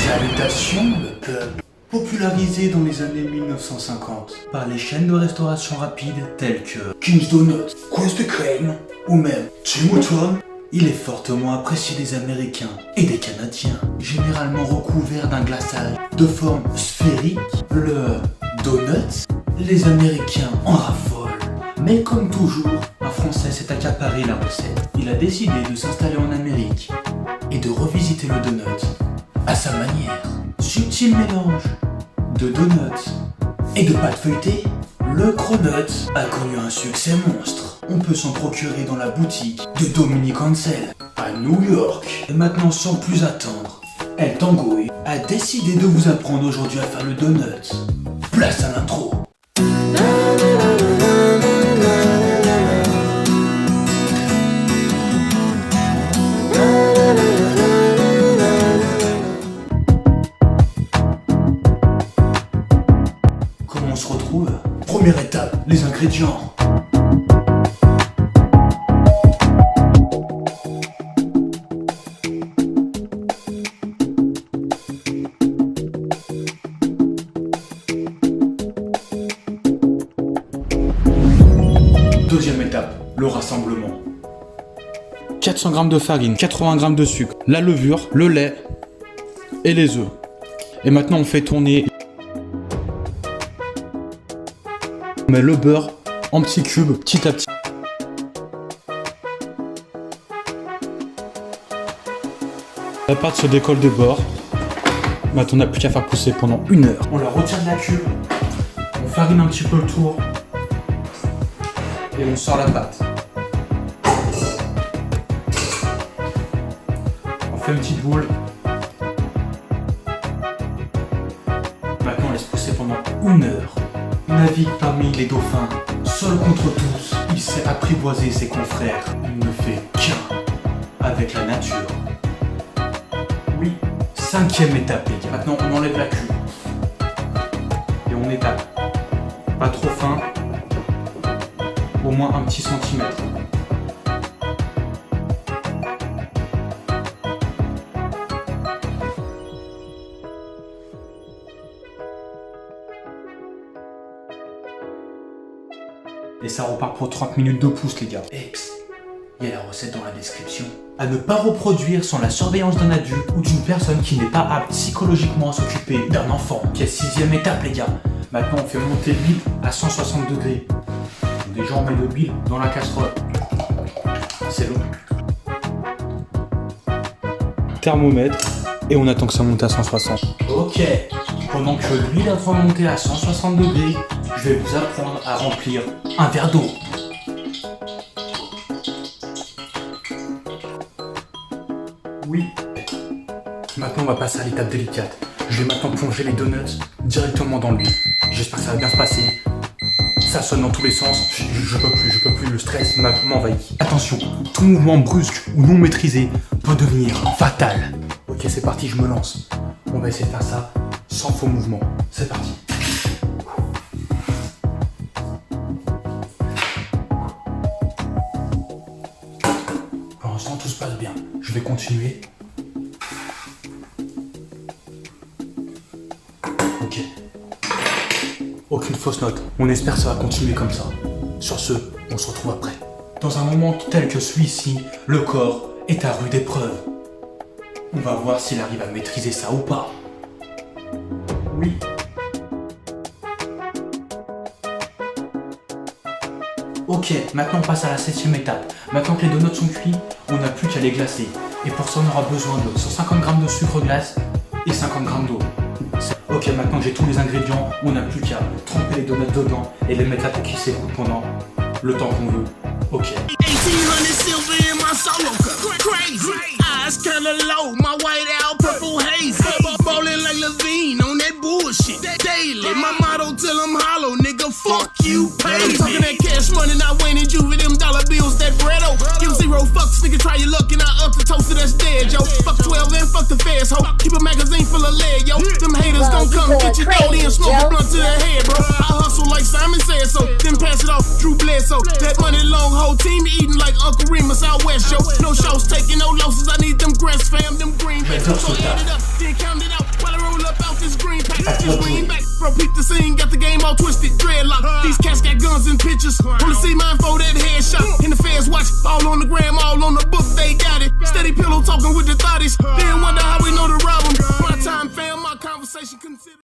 Salutations, le peuple. Popularisé dans les années 1950 par les chaînes de restauration rapide telles que King's Donuts, Krispy Kreme ou même Tim Hortons, il est fortement apprécié des Américains et des Canadiens. Généralement recouvert d'un glaçage de forme sphérique, le donut, les Américains en raffolent. Mais comme toujours, un Français s'est accaparé la recette. Il a décidé de s'installer en Amérique et de revisiter le donut à sa manière. Subtil mélange de donuts et de pâte feuilletée, le cronut a connu un succès monstre. On peut s'en procurer dans la boutique de Dominique Ansel à New York. Et maintenant, sans plus attendre, El Tangoy a décidé de vous apprendre aujourd'hui à faire le donut. Place à l'intro. Comment on se retrouve? Première étape, les ingrédients. Deuxième étape, le rassemblement. 400 g de farine, 80 g de sucre, la levure, le lait et les œufs. Et maintenant on fait tourner. On met le beurre en petits cubes, petit à petit. La pâte se décolle des bords. Maintenant on n'a plus qu'à faire pousser pendant 1 heure. On la retire de la cuve, on farine un petit peu le tour. Et on sort la pâte. On fait une petite boule. Maintenant on laisse pousser pendant 1 heure. Il navigue parmi les dauphins, seul contre tous. Il sait apprivoiser ses confrères. Il ne fait qu'un avec la nature. Oui, 5e étape les gars. Maintenant on enlève la cuve. Et on étape. Pas trop fin. Au moins un petit centimètre. Et ça repart pour 30 minutes de pouce les gars. Et il y a la recette dans la description. À ne pas reproduire sans la surveillance d'un adulte ou d'une personne qui n'est pas apte psychologiquement à s'occuper d'un enfant. Qui est 6e étape les gars. Maintenant on fait monter l'huile à 160 degrés. Déjà on met de l'huile dans la casserole. C'est long. Thermomètre. Et on attend que ça monte à 160. Ok. Pendant que l'huile est en train de monter à 160 degrés, je vais vous apprendre à remplir un verre d'eau. Oui. Maintenant on va passer à l'étape délicate. Je vais maintenant plonger les donuts directement dans l'huile. J'espère que ça va bien se passer. Ça sonne dans tous les sens, je peux plus, le stress m'envahit. Attention, tout mouvement brusque ou non maîtrisé peut devenir fatal. Ok, c'est parti, je me lance. On va essayer de faire ça sans faux mouvement. C'est parti. Pour l'instant, tout se passe bien. Je vais continuer. Ok. Aucune fausse note. On espère que ça va continuer comme ça. Sur ce, on se retrouve après. Dans un moment tel que celui-ci, le corps est à rude épreuve. On va voir s'il arrive à maîtriser ça ou pas. Oui. Ok, maintenant on passe à la 7e étape. Maintenant que les donuts sont cuits, on n'a plus qu'à les glacer. Et pour ça, on aura besoin de 150 g de sucre glace et 50 g d'eau. Ok, maintenant que j'ai tous les ingrédients, on n'a plus qu'à tremper les donuts dedans et les mettre là pour qu'ils s'écoulent pendant le temps qu'on veut. Ok. 1800 silver in my solo cup. Crazy. Eyes kinda low. My white owl purple haze. Ballin' like Levine on that bullshit. Daily. My motto till I'm hollow. Nigga, fuck you, pay me. I'm talking that cash money, not winning you with them dollar bills, that breado. Give 0 fucks, nigga, try your luck and I up the toaster that's dead, yo. Fuck 12 and fuck the feds, ho. Keep a magazine full of lead, yo. Them haters gon' come get your dough and smoke a blunt to the head, bro. I hustle like Simon said so. Then pass it off, Drew Bledsoe. That money long whole team eating like Uncle Remus out west, yo. No shows taking, no losses, I need them grass fed torse au taf. À toi de jouer. Bro, peep the scene, got the game all twisted, dreadlock. These cats got guns and pictures. Wanna see mine for that headshot. And the feds watch, all on the gram, all on the book, they got it. Steady pillow talking with the thotties.